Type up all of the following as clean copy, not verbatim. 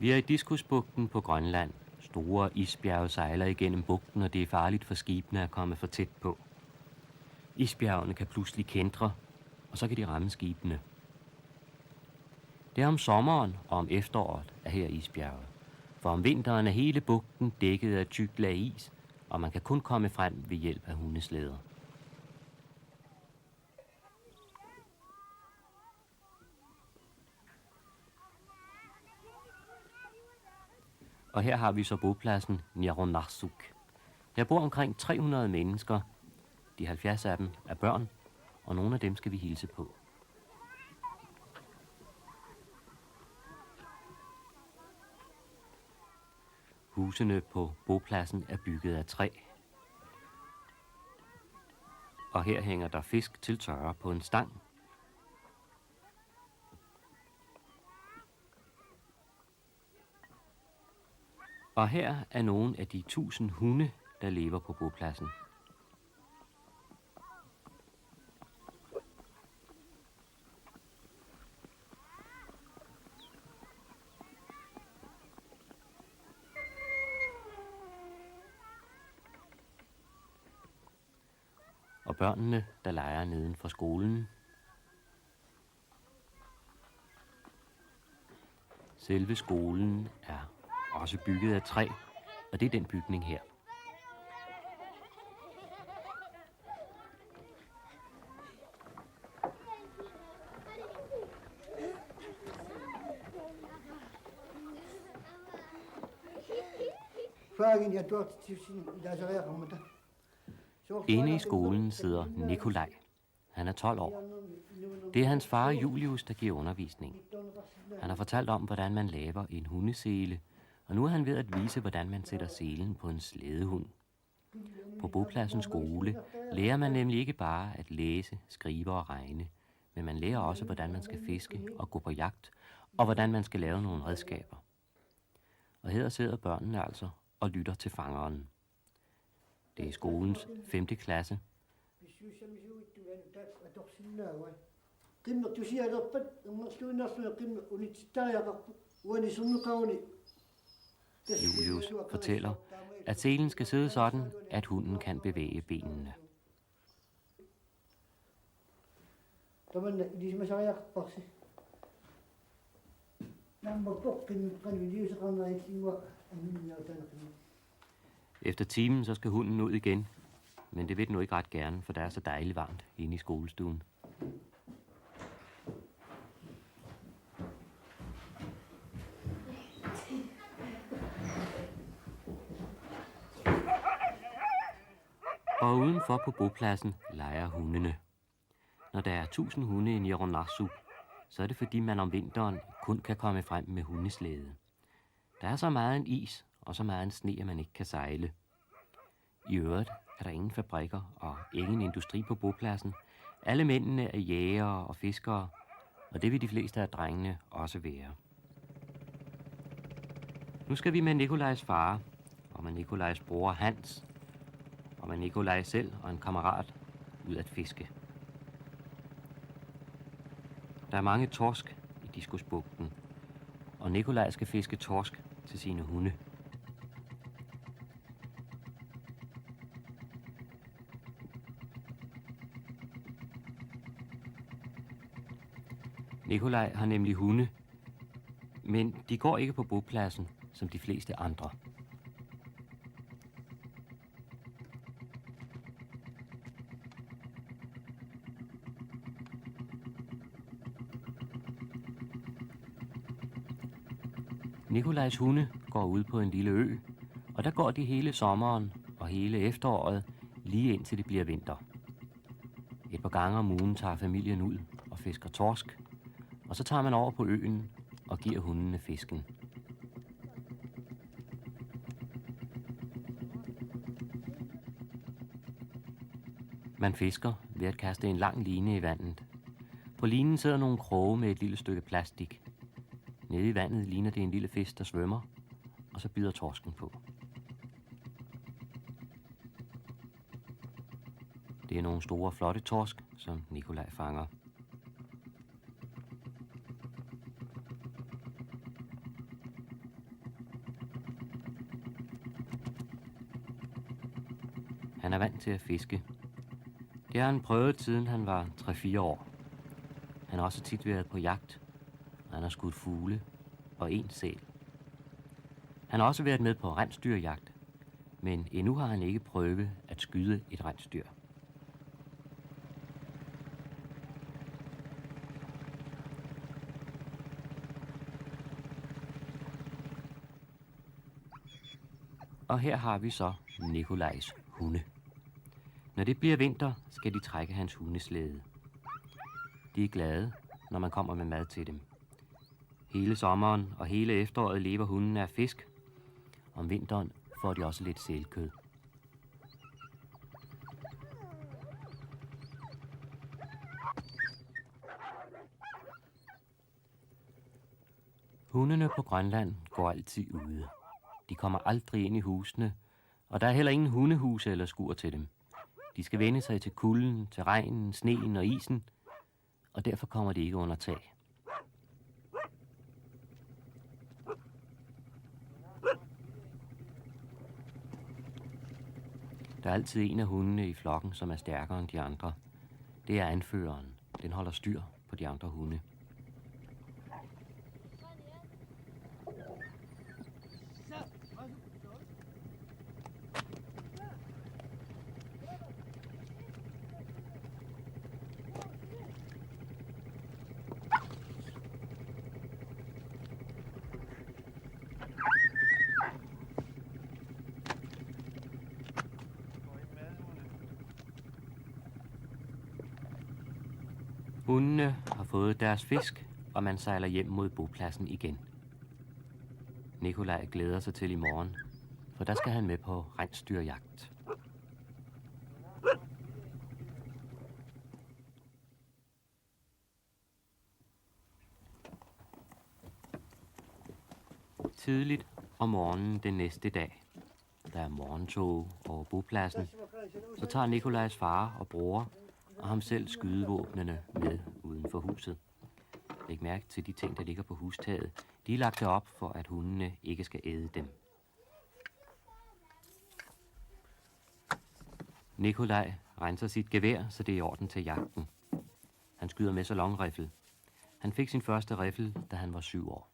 Vi er i Diskusbugten på Grønland. Store isbjerge sejler igennem bugten, og det er farligt for skibene at komme for tæt på. Isbjergene kan pludselig kæntre, og så kan de ramme skibene. Det er om sommeren og om efteråret er her isbjerget. For om vinteren er hele bugten dækket af tykt lag is, og man kan kun komme frem ved hjælp af hundeslæder. Og her har vi så bopladsen Niarunnarsuk. Der bor omkring 300 mennesker. De 70 af dem er børn, og nogle af dem skal vi hilse på. Husene på bopladsen er bygget af træ. Og her hænger der fisk til tørre på en stang. Og her er nogle af de 1000 hunde, der lever på bopladsen. Og børnene, der leger neden for skolen. Selve skolen er også bygget af træ, og det er den bygning her. Inde i skolen sidder Nikolaj. Han er 12 år. Det er hans far Julius, der giver undervisning. Han har fortalt om, hvordan man laver en hundesele, og nu er han ved at vise, hvordan man sætter selen på en slædehund. På bopladsens skole lærer man nemlig ikke bare at læse, skrive og regne, men man lærer også, hvordan man skal fiske og gå på jagt, og hvordan man skal lave nogle redskaber. Og her sidder børnene altså og lytter til fangeren. Det er skolens 5. klasse. Julius fortæller, at selen skal sidde sådan, at hunden kan bevæge benene. Efter timen så skal hunden ud igen, men det vil den nu ikke ret gerne, for der er så dejligt varmt inde i skolestuen. Og udenfor på bopladsen leger hundene. Når der er 1000 hunde i Niarunnarsuk, så er det fordi man om vinteren kun kan komme frem med hundeslæde. Der er så meget en is og så meget en sne, at man ikke kan sejle. I øvrigt er der ingen fabrikker og ingen industri på bopladsen. Alle mændene er jægere og fiskere, og det vil de fleste af drengene også være. Nu skal vi med Nikolajs far, og med Nikolajs bror Hans, og med Nikolaj selv og en kammerat ud at fiske. Der er mange torsk i Diskusbugten, og Nikolaj skal fiske torsk til sine hunde. Nikolaj har nemlig hunde, men de går ikke på bopladsen som de fleste andre. Nikolajs hunde går ud på en lille ø, og der går de hele sommeren og hele efteråret, lige indtil det bliver vinter. Et par gange om ugen tager familien ud og fisker torsk, og så tager man over på øen og giver hundene fisken. Man fisker ved at kaste en lang line i vandet. På linen sidder nogle kroge med et lille stykke plastik. Nede i vandet ligner det en lille fisk, der svømmer, og så bider torsken på. Det er nogle store, flotte torsk, som Nikolaj fanger. Han er vant til at fiske. Det har han prøvet, siden han var 3-4 år. Han har også tit været på jagt, og han har skudt fugle og en sæl. Han har også været med på rensdyrjagt, men endnu har han ikke prøvet at skyde et rensdyr. Og her har vi så Nikolajs hunde. Når det bliver vinter, skal de trække hans hundeslæde. De er glade, når man kommer med mad til dem. Hele sommeren og hele efteråret lever hundene af fisk. Om vinteren får de også lidt sælkød. Hundene på Grønland går altid ude. De kommer aldrig ind i husene, og der er heller ingen hundehuse eller skur til dem. De skal vende sig til kulden, til regnen, sneen og isen, og derfor kommer de ikke under tag. Der er altid en af hundene i flokken, som er stærkere end de andre. Det er anføreren. Den holder styr på de andre hunde. Hundene har fået deres fisk, og man sejler hjem mod bopladsen igen. Nikolaj glæder sig til i morgen, for der skal han med på rensdyrjagt. Tidligt om morgenen den næste dag, der er morgentog over bopladsen, så tager Nikolajs far og bror og ham selv skydevåbnene med uden for huset. Læg mærke til de ting, der ligger på hustaget. De er lagt op for, at hundene ikke skal æde dem. Nikolaj renser sit gevær, så det er i orden til jagten. Han skyder med salonriffel. Han fik sin første riffel, da han var 7 år.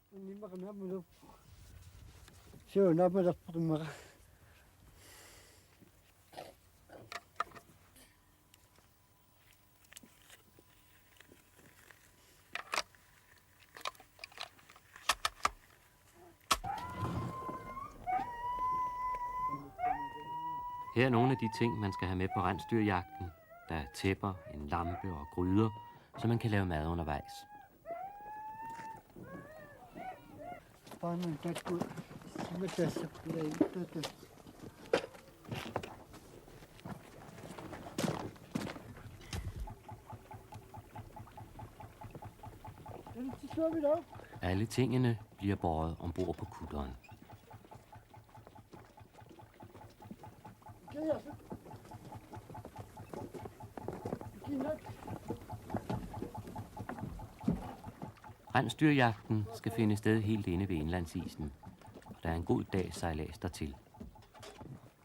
Her er nogle af de ting, man skal have med på rensdyrjagten. Der er tæpper, en lampe og gryder, så man kan lave mad undervejs. Alle tingene bliver båret ombord på kutteren. Rensdyrjagten skal finde sted helt inde ved indlandsisen, og der er en god dag sejlads dertil.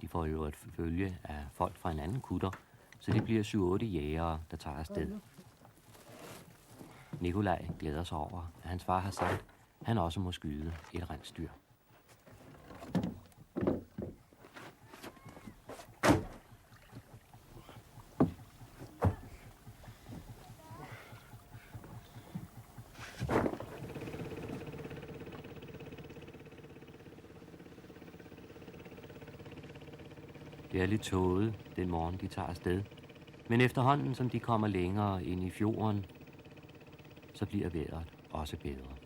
De får jo et følge af folk fra en anden kutter, så det bliver 7-8 jægere, der tager afsted. Nikolaj glæder sig over, at hans far har sagt, at han også må skyde et rensdyr. Det er lidt tåget den morgen, de tager afsted. Men efterhånden, som de kommer længere ind i fjorden, så bliver vejret også bedre.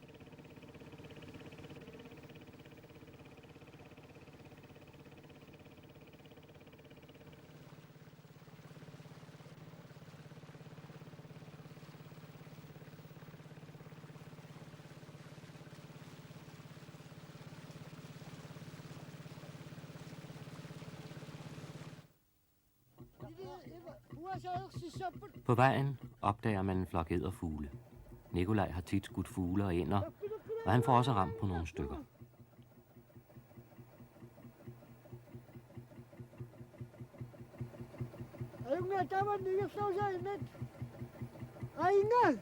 På vejen opdager man en flok edderfugle. Nikolaj har tit skudt fugle og ænder, og han får også ramt på nogle stykker. Ingat taman ni saya net. Ingat.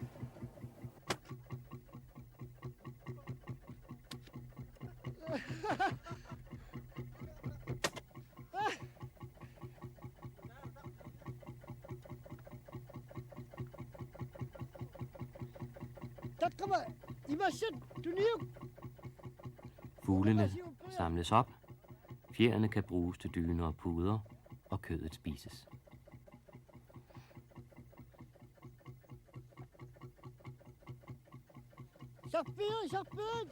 Tak kommer i masset tuniuk. Fuglene samles op, fjerene kan bruges til dyner og puder, og kødet spises. Sakbid.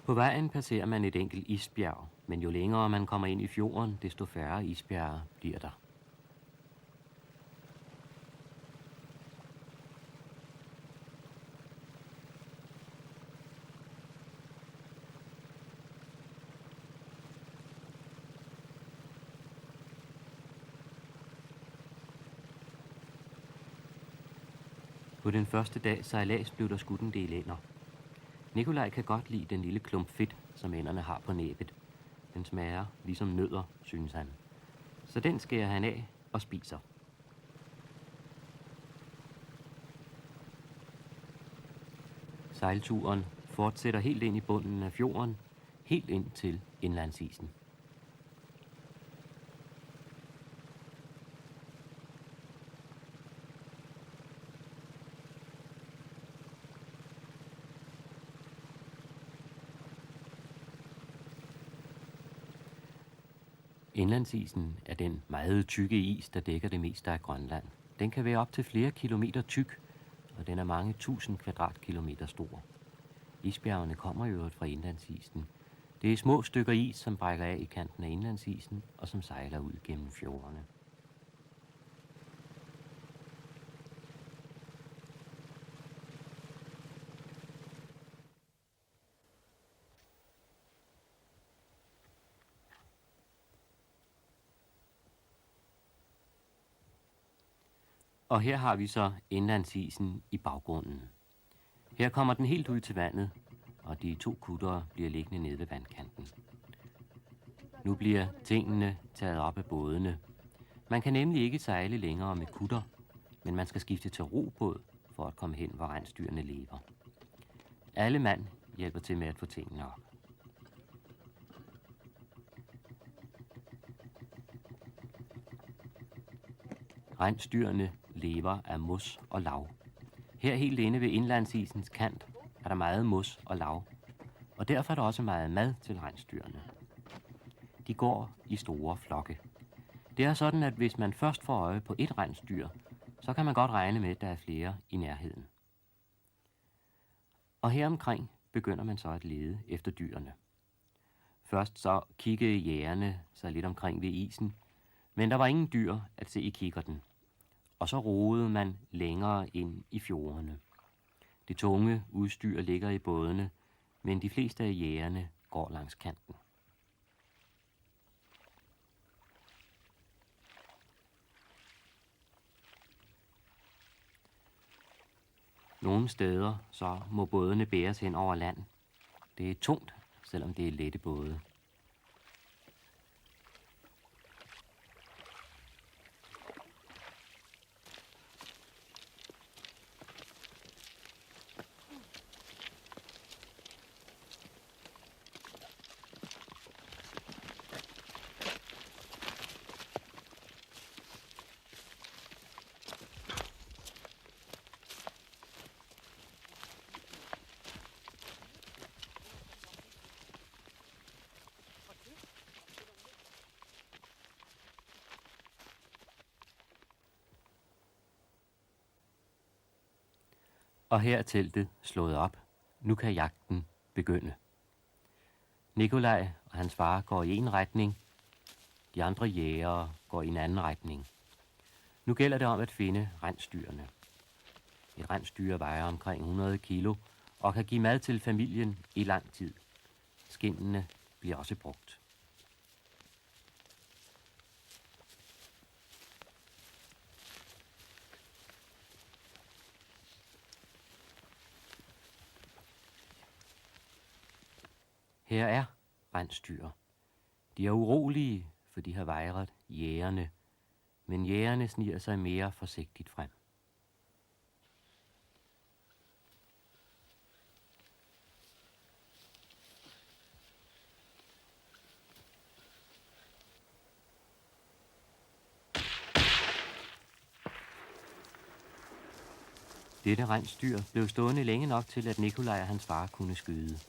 På vejen passerer man et enkelt isbjerg, men jo længere man kommer ind i fjorden, desto færre isbjerge bliver der. På den første dag sejlads blev der skudt en del ænder. Nikolaj kan godt lide den lille klump fedt, som ænderne har på næbet. Den smager ligesom nødder, synes han. Så den skærer han af og spiser. Sejlturen fortsætter helt ind i bunden af fjorden, helt ind til indlandsisen. Indlandsisen er den meget tykke is, der dækker det meste af Grønland. Den kan være op til flere kilometer tyk, og den er mange tusind kvadratkilometer stor. Isbjergene kommer jo fra indlandsisen. Det er små stykker is, som brækker af i kanten af indlandsisen, og som sejler ud gennem fjordene. Og her har vi så indlandsisen i baggrunden. Her kommer den helt ud til vandet, og de 2 kuttere bliver liggende nede ved vandkanten. Nu bliver tingene taget op af bådene. Man kan nemlig ikke sejle længere med kutter, men man skal skifte til robåd for at komme hen, hvor rensdyrene lever. Alle mand hjælper til med at få tingene op. Rensdyrene lever af mos og lav. Her helt inde ved indlandsisens kant er der meget mos og lav, og derfor er der også meget mad til rensdyrene. De går i store flokke. Det er sådan, at hvis man først får øje på et rensdyr, så kan man godt regne med, at der er flere i nærheden. Og her omkring begynder man så at lede efter dyrene. Først så kiggede jægerne sig lidt omkring ved isen, men der var ingen dyr at se i kikkerten. Og så rodede man længere ind i fjordene. Det tunge udstyr ligger i bådene, men de fleste af jægerne går langs kanten. Nogle steder så må bådene bæres hen over land. Det er tungt, selvom det er lette både. Og her er teltet slået op. Nu kan jagten begynde. Nikolaj og hans far går i en retning. De andre jægere går i en anden retning. Nu gælder det om at finde rensdyrene. Et rensdyr vejer omkring 100 kilo og kan give mad til familien i lang tid. Skindene bliver også brugt. Her er rensdyr. De er urolige, for de har vejret jægerne, men jægerne sniger sig mere forsigtigt frem. Dette rensdyr blev stående længe nok til, at Nikolaj og hans far kunne skyde.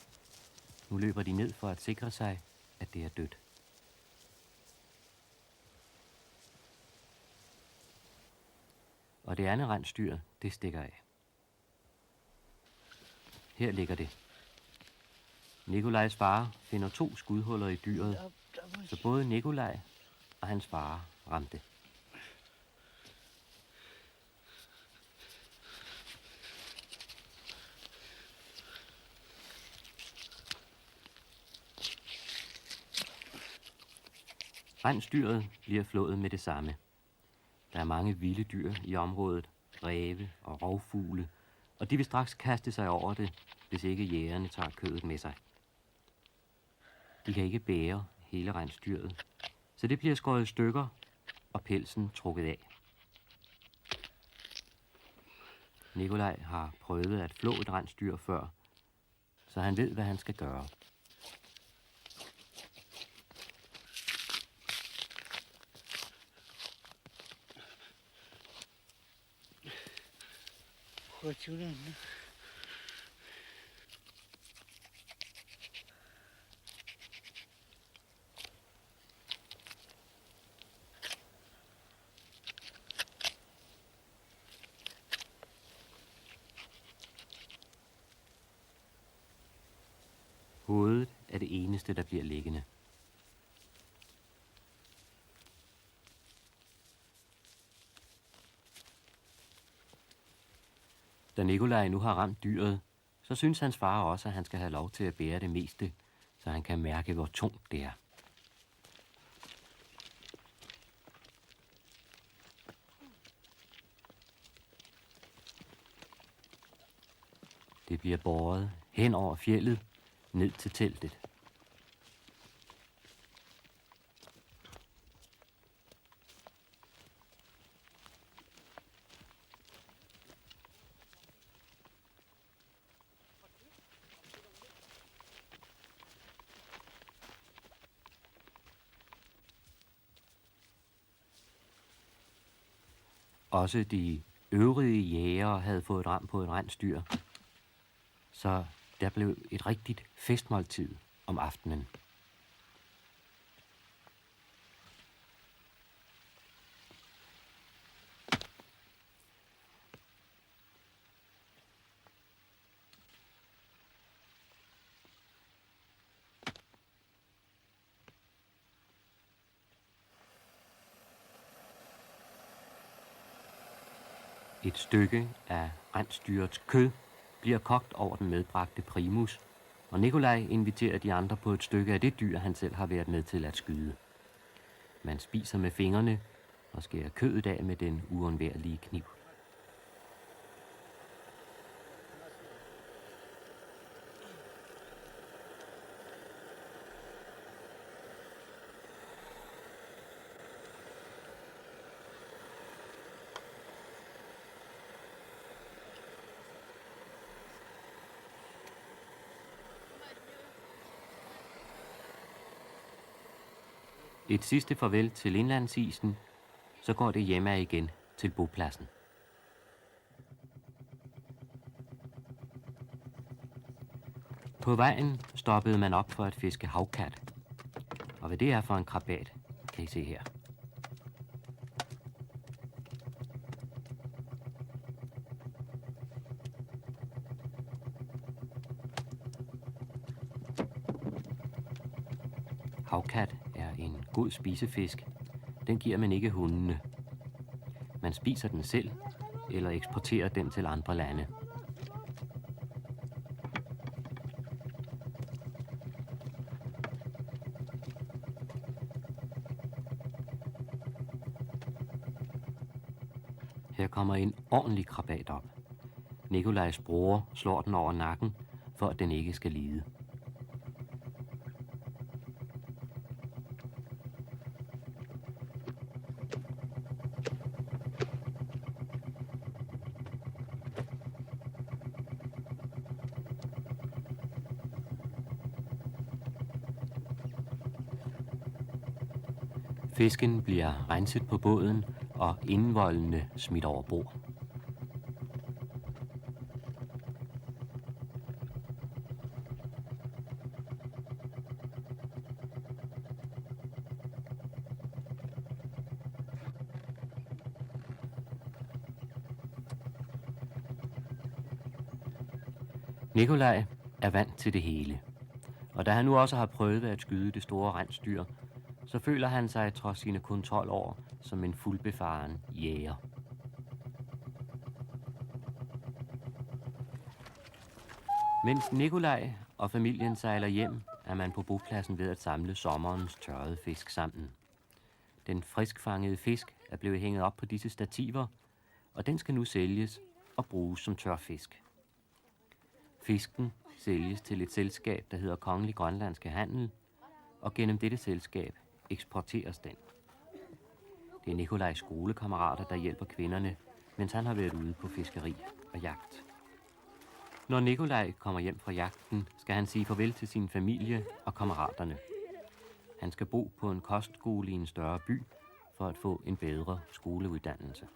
Nu løber de ned for at sikre sig, at det er dødt. Og det andet rensdyr, det stikker af. Her ligger det. Nikolajs far finder 2 skudhuller i dyret, så både Nikolaj og hans far ramte. Rensdyret bliver flået med det samme. Der er mange vilde dyr i området, ræve og rovfugle, og de vil straks kaste sig over det, hvis ikke jægerne tager kødet med sig. De kan ikke bære hele rensdyret, så det bliver skåret i stykker og pelsen trukket af. Nikolaj har prøvet at flå et rensdyr før, så han ved, hvad han skal gøre. Hovedet er det eneste, der bliver liggende. Da Nikolaj nu har ramt dyret, så synes hans far også, at han skal have lov til at bære det meste, så han kan mærke, hvor tungt det er. Det bliver båret hen over fjeldet, ned til teltet. Også de øvrige jægere havde fået ram på et rensdyr, så der blev et rigtigt festmåltid om aftenen. Et stykke af rensdyrets kød bliver kogt over den medbragte primus, og Nikolaj inviterer de andre på et stykke af det dyr, han selv har været med til at skyde. Man spiser med fingrene og skærer kødet af med den uundværlige kniv. Et sidste farvel til indlandsisen, så går det hjemme igen til bopladsen. På vejen stoppede man op for at fiske havkat. Og hvad det er for en krabat, kan I se her. Havkat er en god spisefisk. Den giver man ikke hundene. Man spiser den selv, eller eksporterer den til andre lande. Her kommer en ordentlig krabat op. Nikolajs bror slår den over nakken, for at den ikke skal lide. Fisken bliver renset på båden og indvoldene smidt over bord. Nikolaj er vant til det hele, og da han nu også har prøvet at skyde det store rensdyr, så føler han sig trods sine kun 12 år som en fuldbefaren jæger. Mens Nikolaj og familien sejler hjem, er man på bopladsen ved at samle sommerens tørrede fisk sammen. Den friskfangede fisk er blevet hænget op på disse stativer, og den skal nu sælges og bruges som tør fisk. Fisken sælges til et selskab, der hedder Kongelig Grønlandske Handel, og gennem dette selskab eksporteres den. Det er Nikolajs skolekammerater, der hjælper kvinderne, mens han har været ude på fiskeri og jagt. Når Nikolaj kommer hjem fra jagten, skal han sige farvel til sin familie og kammeraterne. Han skal bo på en kostskole i en større by for at få en bedre skoleuddannelse.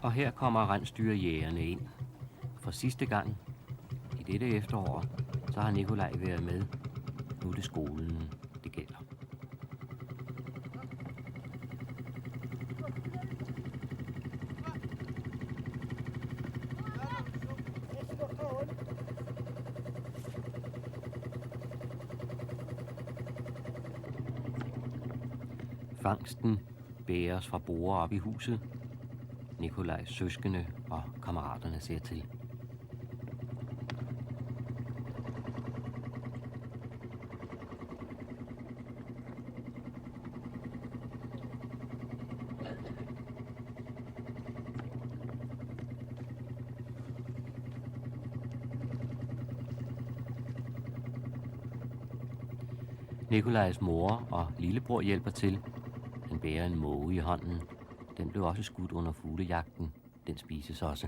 Og her kommer rensdyrjægerne ind. For sidste gang i dette efterår, så har Nikolaj været med. Nu er det skolen, det gælder. Fangsten bæres fra borde op i huset. Nikolajs søskende og kammeraterne ser til. Nikolajs mor og lillebror hjælper til. Han bærer en måge i hånden. Den blev også skudt under fuglejagten. Den spises også.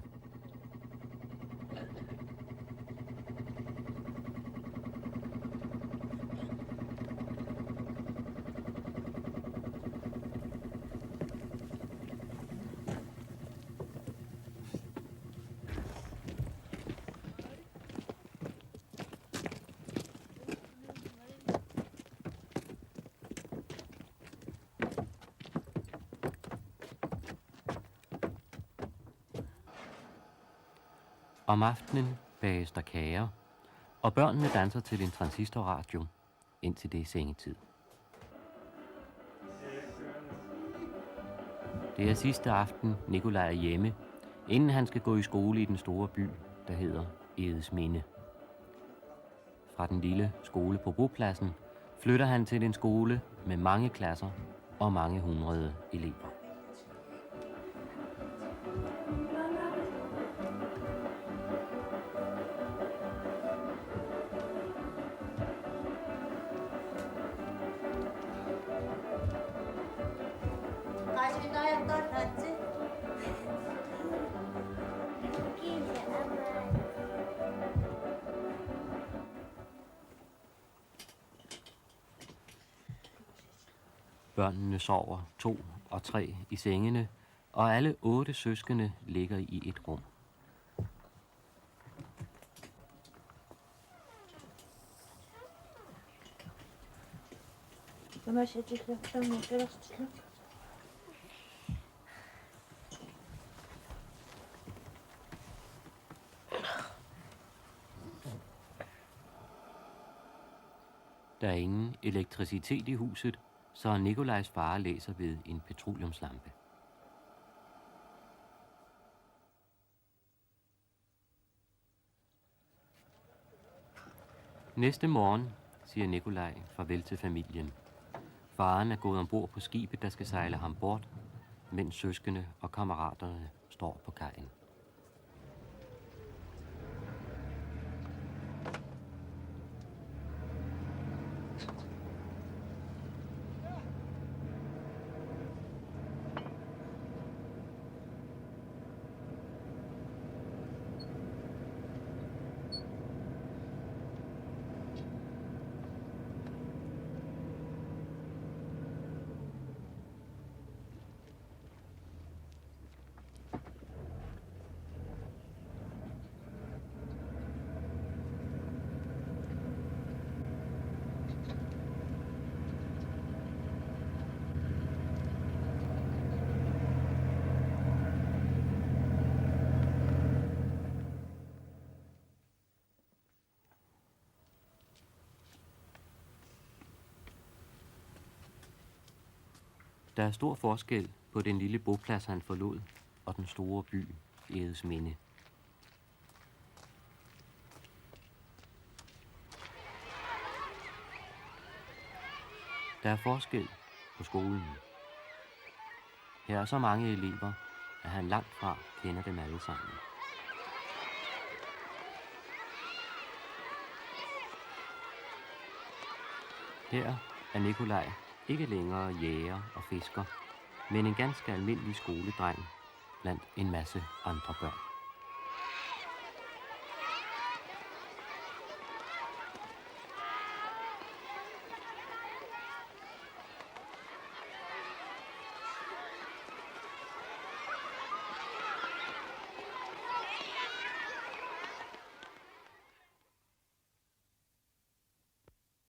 Om aftenen bages der kager, og børnene danser til en transistorradio, indtil det er sengetid. Det er sidste aften, Nikolaj er hjemme, inden han skal gå i skole i den store by, der hedder Edesminde. Fra den lille skole på bopladsen flytter han til en skole med mange klasser og mange hundrede elever. Børnene sover 2 og 3 i sengene, og alle 8 søskende ligger i et rum. Der er ingen elektricitet i huset, så Nikolajs far læser ved en petroleumslampe. Næste morgen siger Nikolaj farvel til familien. Faren er gået ombord på skibet, der skal sejle ham bort, mens søskende og kammeraterne står på kajen. Der er stor forskel på den lille boplads, han forlod, og den store by, Edsminde. Der er forskel på skolen. Her er så mange elever, at han langt fra kender dem alle sammen. Her er Nikolaj ikke længere jæger og fisker, men en ganske almindelig skoledreng blandt en masse andre børn.